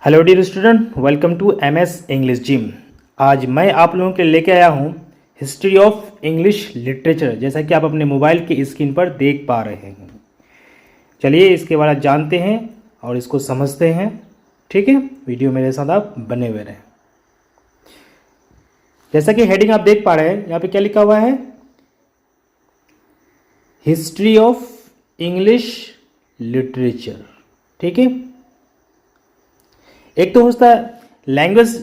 Hello dear student, welcome to MS English gym. आज मैं आप लोगों के लिए लेके आया हूँ हिस्ट्री ऑफ इंग्लिश लिटरेचर, जैसा कि आप अपने मोबाइल की स्क्रीन पर देख पा रहे हैं। चलिए इसके बारे में जानते हैं और इसको समझते हैं। ठीक है, वीडियो मेरे साथ आप बने हुए रहें। जैसा कि हेडिंग आप देख पा रहे हैं, यहाँ पे क्या लिखा हुआ है, हिस्ट्री ऑफ इंग्लिश लिटरेचर। ठीक है, एक तो होता है लैंग्वेज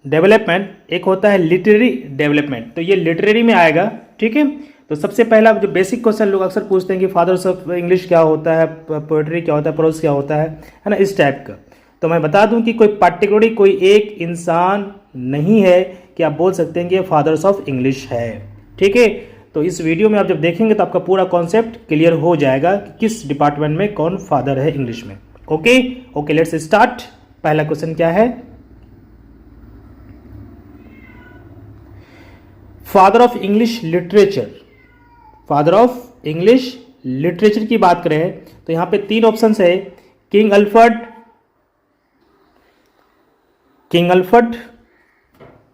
डेवलपमेंट, एक होता है लिटरेरी डेवलपमेंट। तो ये लिटरेरी में आएगा। ठीक है, तो सबसे पहला जो बेसिक क्वेश्चन लोग अक्सर पूछते हैं कि फादर्स ऑफ इंग्लिश क्या होता है, पोएट्री क्या होता है, प्रोज क्या होता है ना, इस टाइप का। तो मैं बता दूं कि कोई पर्टिकुलरली कोई एक इंसान नहीं है कि आप बोल सकते हैं कि ये फादर्स ऑफ इंग्लिश है। ठीक है, तो इस वीडियो में आप जब देखेंगे तो आपका पूरा कॉन्सेप्ट क्लियर हो जाएगा कि किस डिपार्टमेंट में कौन फादर है इंग्लिश में। Okay, let's start. पहला क्वेश्चन क्या है, father of English literature. Father of English literature की बात करें तो यहां पे तीन ऑप्शन है, किंग अल्फ्रेड,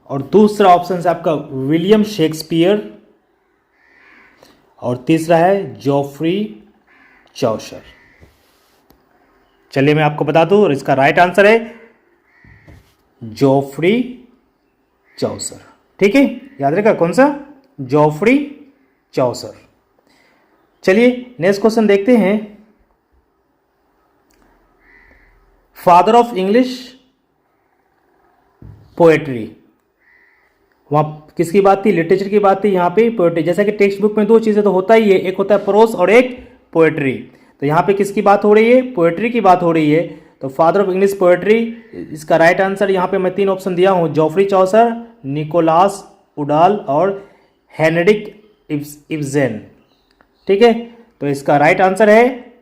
और दूसरा ऑप्शन है आपका विलियम शेक्सपियर, और तीसरा है जॉफ्री चौसर। चलिए मैं आपको बता दूं, और इसका राइट आंसर है जॉफ्री चौसर। ठीक है, याद रखा कौन सा, जॉफ्री चौसर। चलिए नेक्स्ट क्वेश्चन देखते हैं, फादर ऑफ इंग्लिश पोएट्री। वहां किसकी बात थी, लिटरेचर की बात थी, यहां पे पोएट्री। जैसा कि टेक्स्ट बुक में दो चीजें तो होता ही है, एक होता है प्रोज और एक पोएट्री। तो यहाँ पे किसकी बात हो रही है, पोएट्री की बात हो रही है। तो फादर ऑफ इंग्लिश पोएट्री, इसका राइट आंसर यहाँ पे मैं तीन ऑप्शन दिया हूँ, जॉफ्री चौसर, निकोलास उडाल और हेनरिक इब्सेन। ठीक है, तो इसका राइट आंसर है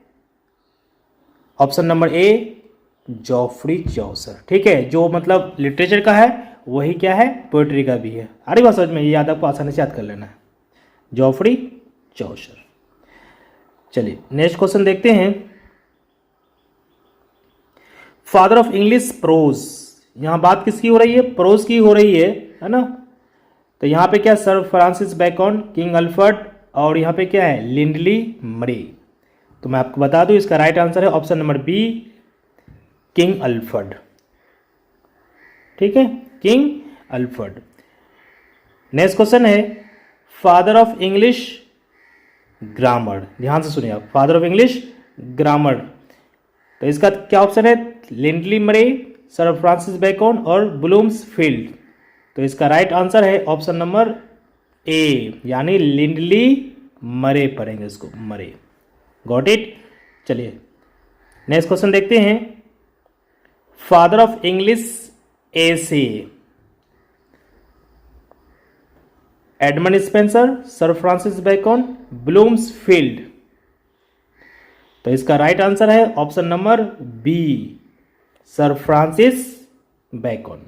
ऑप्शन नंबर ए, जॉफ्री चौसर। ठीक है, जो मतलब लिटरेचर का है वही क्या है, पोएट्री का भी है। अरे बात समझ में, ये याद आपको आसानी से याद कर लेना है, जॉफ्री चौसर। चलिए नेक्स्ट क्वेश्चन देखते हैं, फादर ऑफ इंग्लिश प्रोज। यहां बात किसकी हो रही है, प्रोज की हो रही है ना। तो यहां पे क्या, sir Francis Bacon, King Alfred, और यहां पे क्या है, लिंडली मरे। तो मैं आपको बता दूं, इसका राइट आंसर है option number B, King Alfred. ठीक है, किंग अल्फ्रेड। नेक्स्ट क्वेश्चन है, फादर ऑफ इंग्लिश ग्रामर। ध्यान से सुनिए आप, फादर ऑफ इंग्लिश ग्रामर। तो इसका क्या ऑप्शन है, लिंडली मरे, सर फ्रांसिस बेकन और ब्लूम्सफील्ड। तो इसका राइट आंसर है ऑप्शन नंबर ए, यानी लिंडली मरे पढ़ेंगे इसको, मरे। Got it. चलिए नेक्स्ट क्वेश्चन देखते हैं, father of English essay. Edmund Spenser, sir Francis Bacon, Bloomsfield. तो इसका राइट आंसर है option number B, sir Francis Bacon.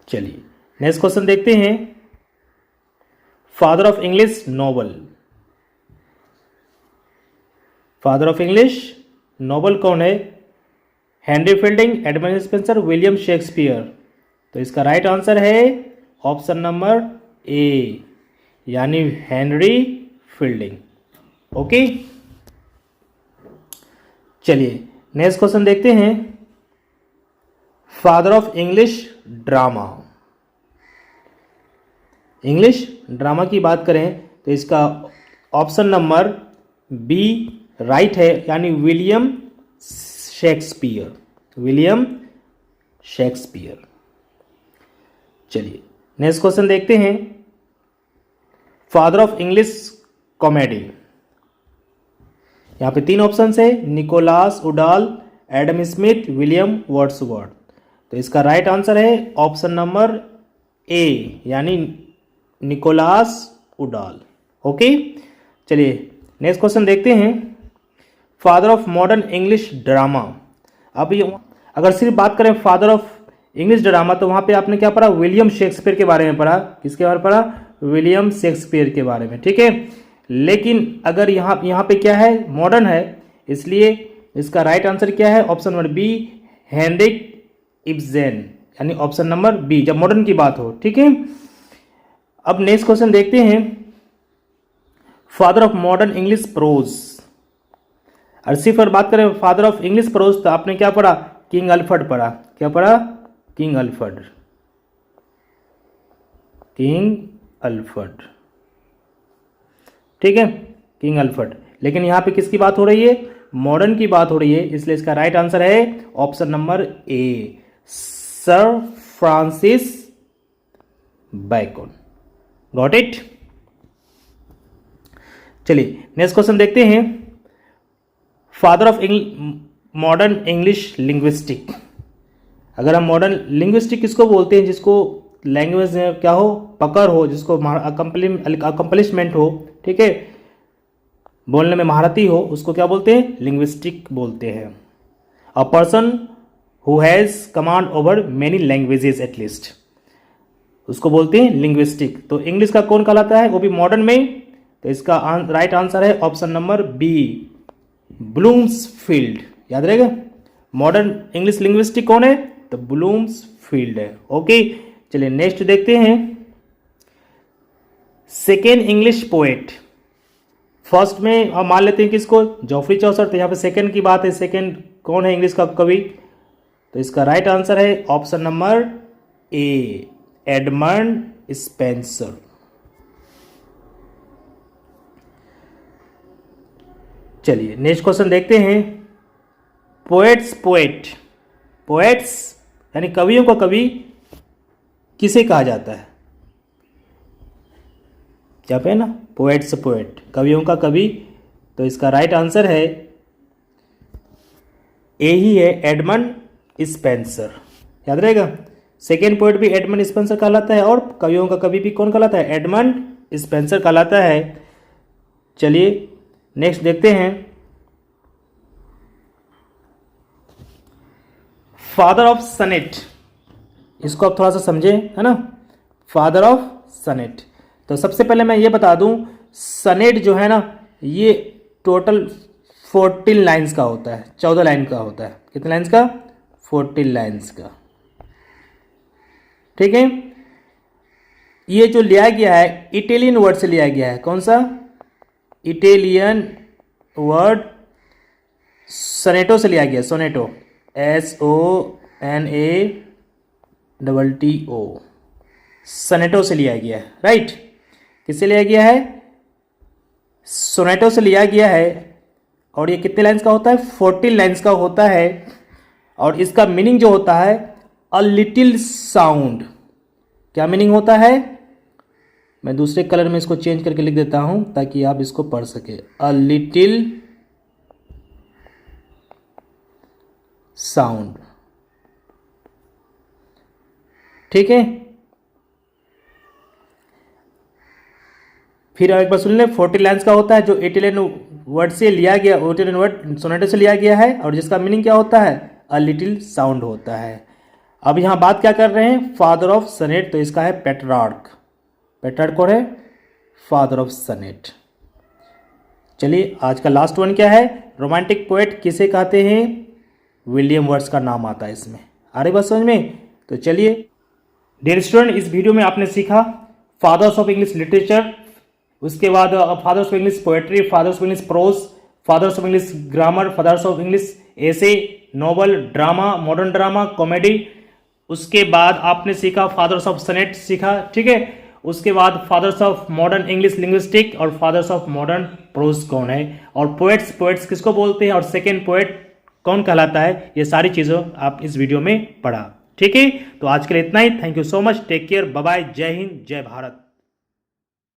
चलिए नेक्स्ट क्वेश्चन देखते हैं, father of English novel. Father of English novel कौन है, Henry Fielding, Edmund Spenser, William Shakespeare. तो इसका राइट आंसर है ऑप्शन नंबर ए, यानी हेनरी फील्डिंग। ओके, चलिए नेक्स्ट क्वेश्चन देखते हैं, father of English drama. English drama की बात करें तो इसका ऑप्शन नंबर बी राइट है, यानी विलियम शेक्सपियर। William Shakespeare. चलिए नेक्स्ट क्वेश्चन देखते हैं, फादर ऑफ इंग्लिश कॉमेडी। यहां पे तीन ऑप्शन है, Nicolas उडाल, Adam Smith, William Wordsworth. तो इसका राइट आंसर है ऑप्शन नंबर ए, यानी निकोलास उडाल। ओके, चलिए नेक्स्ट क्वेश्चन देखते हैं, father of modern English drama. अब अगर सिर्फ बात करें फादर ऑफ इंग्लिश ड्रामा, तो वहां पे आपने क्या पढ़ा, विलियम शेक्सपियर के बारे में पढ़ा। किसके बारे में पढ़ा, विलियम शेक्सपियर के बारे में। ठीक है, लेकिन अगर यहाँ पे क्या है, मॉडर्न है, इसलिए इसका राइट आंसर क्या है? Option number B, Henrik Ibsen, यानी ऑप्शन नंबर बी, जब मॉडर्न की बात हो। ठीक है, अब नेक्स्ट क्वेश्चन देखते हैं। Father of modern English pros, और सिर्फ अगर बात करें फादर ऑफ इंग्लिश प्रोज तो आपने क्या पढ़ा? किंग अल्फ्रेड पढ़ा। क्या पढ़ा? King Alfred, king Alfred. ठीक है, किंग अल्फ्रेड। लेकिन यहां पे किसकी बात हो रही है? मॉडर्न की बात हो रही है, इसलिए इसका राइट आंसर है option number A, sir Francis bacon. Got it? चलिए नेक्स्ट क्वेश्चन देखते हैं। Father of modern English linguistic, अगर हम मॉडर्न लिंग्विस्टिक किसको बोलते हैं? जिसको लैंग्वेज में क्या हो? पकड़ हो, जिसको अकम्पलिशमेंट हो, ठीक है, बोलने में महारती हो, उसको क्या बोलते हैं? लिंग्विस्टिक बोलते हैं। A person who has command over many languages at least, उसको बोलते हैं लिंग्विस्टिक। तो इंग्लिश का कौन कहलाता है? वो भी मॉडर्न में। तो इसका राइट आंसर है ऑप्शन नंबर बी, ब्लूम्सफील्ड। याद रहेगा, मॉडर्न इंग्लिश लिंग्विस्टिक कौन है? तो ब्लूम्सफील्ड है। ओके, चलिए नेक्स्ट देखते हैं। सेकेंड इंग्लिश पोएट, फर्स्ट में हम मान लेते हैं किसको? जॉफ्री चौसर। तो यहाँ पे सेकेंड की बात है, सेकेंड कौन है इंग्लिश का कवि? तो इसका राइट आंसर है ऑप्शन नंबर ए, एडमंड स्पेंसर। चलिए नेक्स्ट क्वेश्चन देखते हैं। पोएट्स पोएट, पोएट्स यानी कवियों का कवि किसे कहा जाता है? क्या पे ना, पोएट्स पोएट, कवियों का कवि। तो इसका राइट आंसर है ए ही है, एडमंड स्पेंसर। याद रहेगा, सेकेंड पोएट भी एडमंड स्पेंसर कहलाता है और कवियों का कवि भी कौन कहलाता है? एडमंड स्पेंसर कहलाता है। चलिए नेक्स्ट देखते हैं। फादर ऑफ सनेट, इसको आप थोड़ा सा समझे, है ना, फादर ऑफ सनेट। तो सबसे पहले मैं ये बता दूं, सनेट जो है ना, ये टोटल 14 लाइन्स का होता है, 14 लाइन का होता है। कितने लाइन्स का? 14 लाइन्स का। ठीक है, ये जो लिया गया है इटालियन वर्ड से लिया गया है। कौन सा? इटालियन वर्ड सोनेटो से लिया गया, सोनेटो, SONATO, सोनेटो से लिया गया है। राइट, किससे लिया गया है? सोनेटो से लिया गया है। और ये कितने लाइन्स का होता है? 14 लाइन्स का होता है। और इसका मीनिंग जो होता है अ लिटिल साउंड। क्या मीनिंग होता है? मैं दूसरे कलर में इसको चेंज करके लिख देता हूं ताकि आप इसको पढ़ सके। A little sound. ठीक है, फिर एक बार सुन ले। 40 लाइन्स का होता है, जो इटालियन वर्ड से लिया गया, इटालियन वर्ड सोनेटो से लिया गया है, और जिसका मीनिंग क्या होता है? अ लिटिल साउंड होता है। अब यहां बात क्या कर रहे हैं? Father of sonnet. तो इसका है पेट्रार्क। पेट्रार्क कौन है? Father of sonnet. चलिए आज का लास्ट वन क्या है? रोमांटिक पोएट किसे कहते हैं? विलियम वर्ड्स का नाम आता है इसमें। आ रही बात समझ में? तो चलिए डियर स्टूडेंट, इस वीडियो में आपने सीखा फादर्स ऑफ इंग्लिश लिटरेचर, उसके बाद fathers of English poetry, fathers of English prose, fathers of English grammar, fathers of English essay, novel, drama, modern drama, comedy. उसके बाद आपने सीखा फादर्स ऑफ सनेट सीखा, ठीक है। उसके बाद fathers of modern English linguistic और फादर्स ऑफ मॉडर्न प्रोज कौन है, और पोएट्स किसको बोलते हैं, और सेकेंड पोएट कौन कहलाता है। ये सारी चीज़ों आप इस वीडियो में पढ़ा, ठीक है। तो आज के लिए इतना ही। Thank you so much, take care, bye bye, जय हिंद, जय भारत।